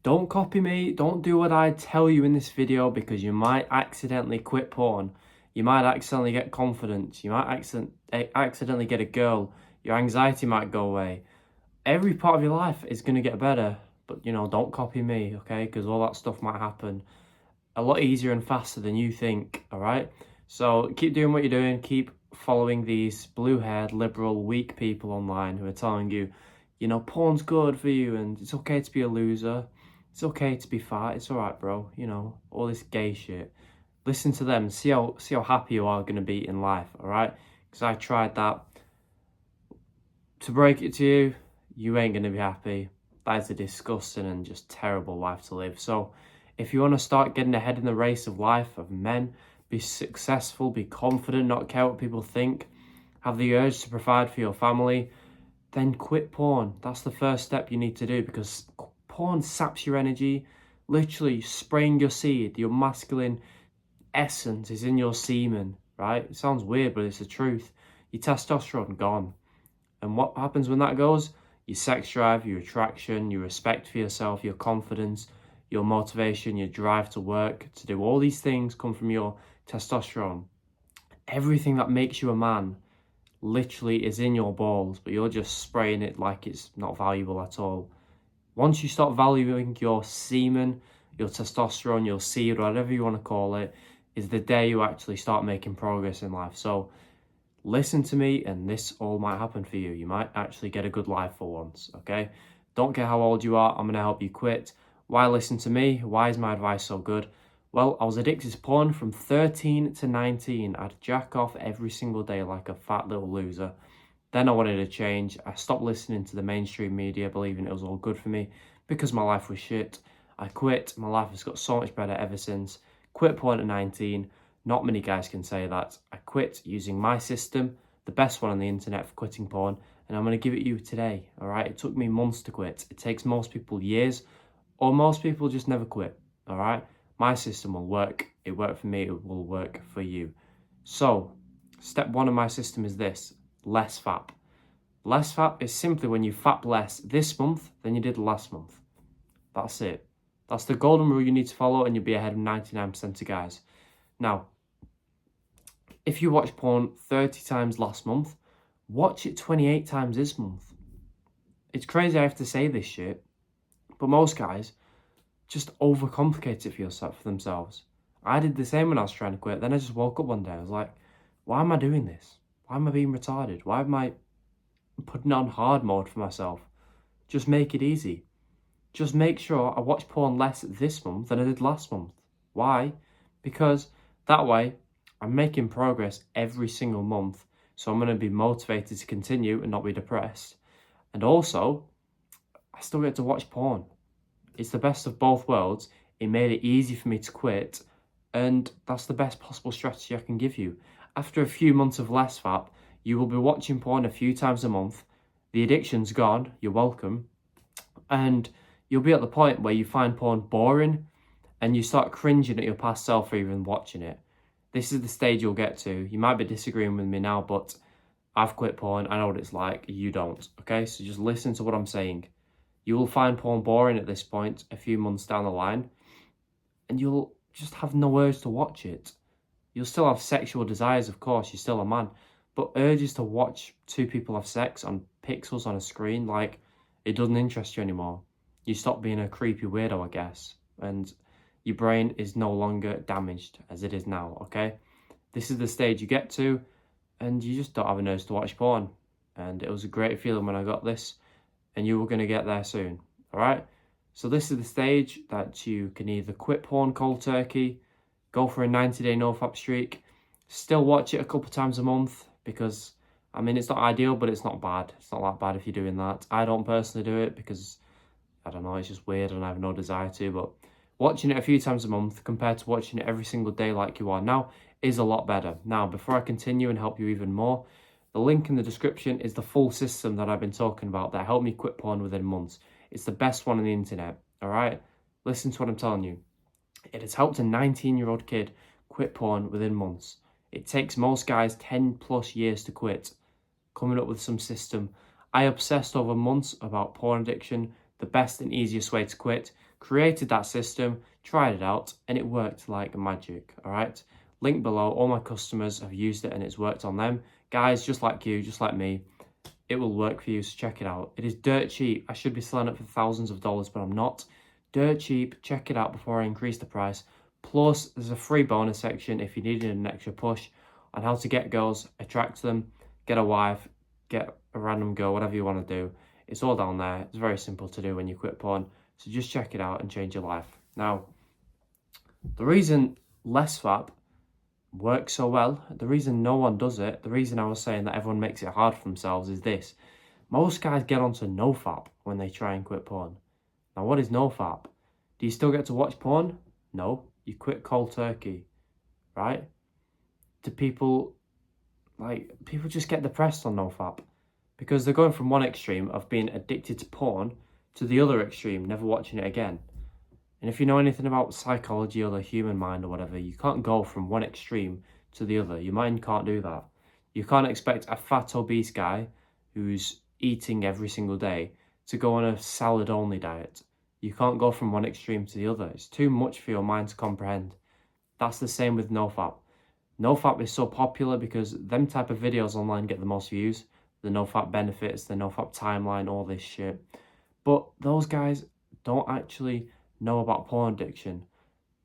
Don't copy me. Don't do what I tell you in this video, because you might accidentally quit porn. You might accidentally get confidence. You might accidentally get a girl. Your anxiety might go away. Every part of your life is going to get better. But, don't copy me, okay? Because all that stuff might happen a lot easier and faster than you think, all right? So keep doing what you're doing. Keep following these blue-haired, liberal, weak people online who are telling you, porn's good for you and it's okay to be a loser. It's okay to be fat. It's all right, bro. All this gay shit. Listen to them. See how happy you are going to be in life, all right? Because I tried that. To break it to you, you ain't going to be happy. That is a disgusting and just terrible life to live. So if you want to start getting ahead in the race of life, of men, be successful, be confident, not care what people think, have the urge to provide for your family, then quit porn. That's the first step you need to do, because porn saps your energy, literally spraying your seed. Your masculine essence is in your semen, right? It sounds weird, but it's the truth. Your testosterone gone. And what happens when that goes? Your sex drive, your attraction, your respect for yourself, your confidence, your motivation, your drive to work, to do all these things come from your testosterone. Everything that makes you a man literally is in your balls, but you're just spraying it like it's not valuable at all. Once you start valuing your semen, your testosterone, your seed, whatever you want to call it, is the day you actually start making progress in life. So listen to me, and this all might happen for you. You might actually get a good life for once, okay? Don't care how old you are, I'm going to help you quit. Why listen to me? Why is my advice so good? Well, I was addicted to porn from 13 to 19. I'd jack off every single day like a fat little loser. Then I wanted to change. I stopped listening to the mainstream media, believing it was all good for me, because my life was shit. I quit. My life has got so much better ever since. Quit porn at 19. Not many guys can say that. I quit using my system, the best one on the internet for quitting porn, and I'm going to give it you today, all right? It took me months to quit. It takes most people years, or most people just never quit, all right? My system will work. It worked for me. It will work for you. So, step one of my system is this: less fap. Less fap is simply when you fap less this month than you did last month. That's it. That's the golden rule you need to follow, and you'll be ahead of 99% of guys. Now, if you watch porn 30 times last month, watch it 28 times this month. It's crazy I have to say this shit, but most guys just overcomplicate it for themselves. I did the same when I was trying to quit. Then I just woke up one day. I was like, why am I doing this? Why am I being retarded? Why am I putting on hard mode for myself? Just make it easy. Just make sure I watch porn less this month than I did last month. Why? Because that way I'm making progress every single month. So I'm going to be motivated to continue and not be depressed. And also, I still get to watch porn. It's the best of both worlds. It made it easy for me to quit, and that's the best possible strategy I can give you. After a few months of less fap, you will be watching porn a few times a month. The addiction's gone, you're welcome, and you'll be at the point where you find porn boring and you start cringing at your past self for even watching it. This is the stage you'll get to. You might be disagreeing with me now, but I've quit porn. I know what it's like. You don't, okay? So just listen to what I'm saying. You will find porn boring at this point a few months down the line, and you'll just have no urge to watch it. You'll still have sexual desires, of course, you're still a man, but urges to watch two people have sex on pixels on a screen, like, it doesn't interest you anymore. You stop being a creepy weirdo, I guess, and your brain is no longer damaged as it is now, okay? This is the stage you get to, and you just don't have an urge to watch porn. And it was a great feeling when I got this, and you were going to get there soon, all right? So this is the stage that you can either quit porn cold turkey, go for a 90-day no-fap streak, still watch it a couple times a month, because, I mean, it's not ideal, but it's not bad. It's not that bad if you're doing that. I don't personally do it because, I don't know, it's just weird and I have no desire to, but watching it a few times a month compared to watching it every single day like you are now is a lot better. Now, before I continue and help you even more, the link in the description is the full system that I've been talking about that helped me quit porn within months. It's the best one on the internet, all right? Listen to what I'm telling you. It has helped a 19-year-old kid quit porn within months. It takes most guys 10 plus years to quit. Coming up with some system. I obsessed over months about porn addiction, the best and easiest way to quit, created that system, tried it out, and it worked like magic, all right? Link below, all my customers have used it and it's worked on them. Guys, just like you, just like me, it will work for you, so check it out. It is dirt cheap. I should be selling it for thousands of dollars, but I'm not. Dirt cheap, check it out before I increase the price. Plus, there's a free bonus section if you needed an extra push on how to get girls, attract them, get a wife, get a random girl, whatever you want to do. It's all down there. It's very simple to do when you quit porn. So just check it out and change your life. Now, the reason less FAP works so well, the reason no one does it, the reason I was saying that everyone makes it hard for themselves is this. Most guys get onto no FAP when they try and quit porn. Now, what is no FAP? Do you still get to watch porn? No. You quit cold turkey, right? Do people just get depressed on no FAP? Because they're going from one extreme of being addicted to porn to the other extreme, never watching it again. And if you know anything about psychology or the human mind or whatever, you can't go from one extreme to the other. Your mind can't do that. You can't expect a fat, obese guy who's eating every single day to go on a salad-only diet. You can't go from one extreme to the other. It's too much for your mind to comprehend. That's the same with NoFap. NoFap is so popular because them type of videos online get the most views. The NoFap benefits, the NoFap timeline, all this shit. But those guys don't actually know about porn addiction.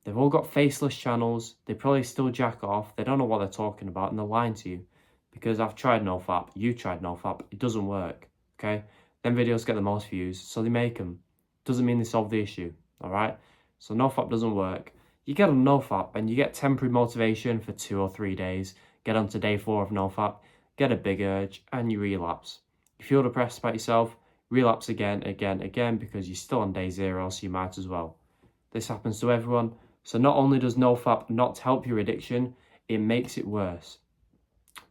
They've all got faceless channels. They probably still jack off. They don't know what they're talking about and they're lying to you. Because I've tried NoFap, you tried NoFap, it doesn't work, okay? Them videos get the most views, so they make them. Doesn't mean they solve the issue, all right? So NoFap doesn't work. You get on NoFap and you get temporary motivation for 2 or 3 days, get on to day 4 of NoFap, get a big urge, and you relapse. You feel depressed about yourself, relapse again, because you're still on day 0, so you might as well. This happens to everyone. So not only does NoFap not help your addiction, it makes it worse.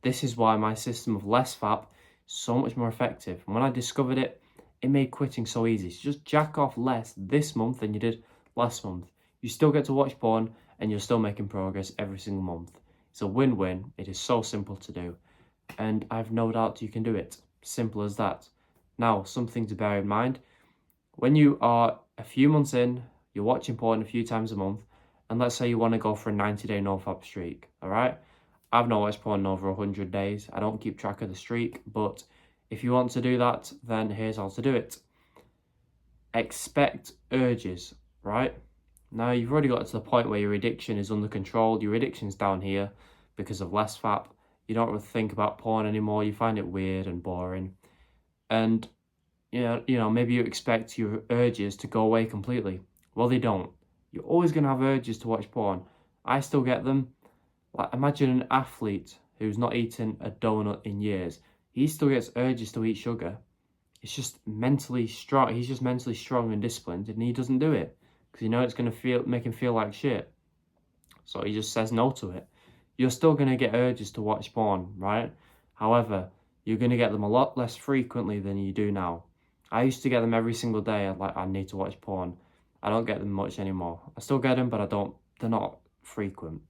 This is why my system of less FAP is so much more effective. And when I discovered it, it made quitting so easy. So just jack off less this month than you did last month. You still get to watch porn and you're still making progress every single month. It's a win-win. It is so simple to do. And I've no doubt you can do it. Simple as that. Now, something to bear in mind. When you are a few months in, you're watching porn a few times a month, and let's say you want to go for a 90-day NoFap streak, all right? I've not watched porn in over 100 days. I don't keep track of the streak, but if you want to do that, then here's how to do it. Expect urges, right? Now, you've already got to the point where your addiction is under control. Your addiction's down here because of less FAP. You don't really think about porn anymore. You find it weird and boring. And, you know, maybe you expect your urges to go away completely. Well, they don't. You're always going to have urges to watch porn. I still get them. Like, imagine an athlete who's not eaten a donut in years. He still gets urges to eat sugar. It's just mentally strong. He's just mentally strong and disciplined, and he doesn't do it because it's going to make him feel like shit. So he just says no to it. You're still going to get urges to watch porn, right? However, you're going to get them a lot less frequently than you do now. I used to get them every single day. I need to watch porn. I don't get them much anymore. I still get them, but they're not frequent.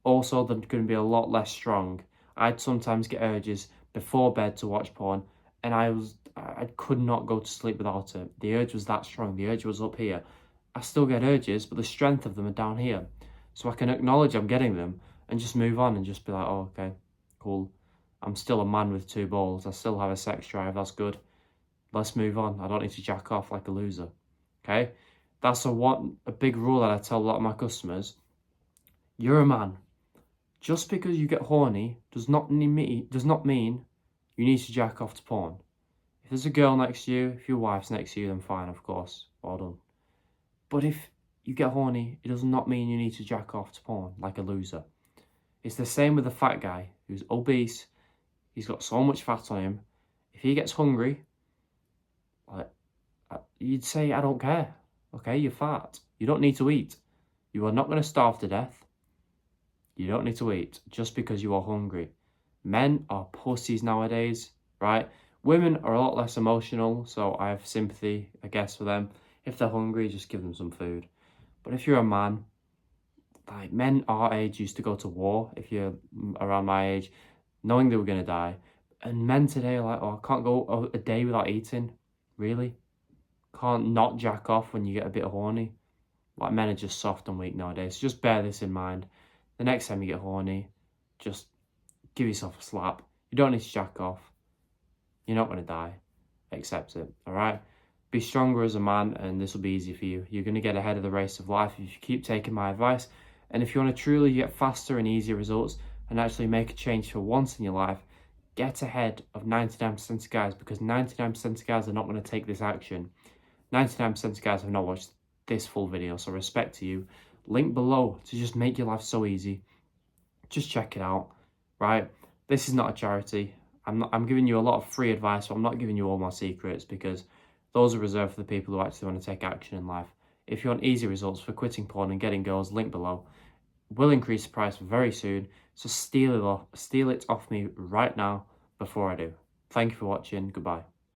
Also, they're going to be a lot less strong. I'd sometimes get urges before bed to watch porn, and I could not go to sleep without it. The urge was that strong. The urge was up here. I still get urges, but the strength of them are down here. So I can acknowledge I'm getting them and just move on and just be like, oh, okay, cool. I'm still a man with 2 balls. I still have a sex drive. That's good. Let's move on. I don't need to jack off like a loser. Okay? That's a big rule that I tell a lot of my customers. You're a man. Just because you get horny does not mean you need to jack off to porn. If there's a girl next to you, if your wife's next to you, then fine, of course. Well done. But if you get horny, it does not mean you need to jack off to porn like a loser. It's the same with the fat guy who's obese. He's got so much fat on him. If he gets hungry, you'd say, I don't care. Okay, you're fat. You don't need to eat. You are not going to starve to death. You don't need to eat just because you are hungry. Men are pussies nowadays, right? Women are a lot less emotional, so I have sympathy, I guess, for them. If they're hungry, just give them some food. But if you're a man, like men our age used to go to war, if you're around my age, knowing they were going to die. And men today are like, oh, I can't go a day without eating. Really? Can't not jack off when you get a bit horny. Like, men are just soft and weak nowadays. So just bear this in mind. The next time you get horny, just give yourself a slap. You don't need to jack off. You're not going to die. Accept it, all right? Be stronger as a man, and this will be easy for you. You're going to get ahead of the race of life if you keep taking my advice. And if you want to truly get faster and easier results and actually make a change for once in your life, get ahead of 99% of guys, because 99% of guys are not going to take this action. 99% of guys have not watched this full video, so respect to you. Link below to just make your life so easy. Just check it out, right? This is not a charity. I'm giving you a lot of free advice, but I'm not giving you all my secrets, because those are reserved for the people who actually want to take action in life. If you want easy results for quitting porn and getting girls, link below. Will increase the price very soon, so steal it off me right now before I do. Thank you for watching. Goodbye.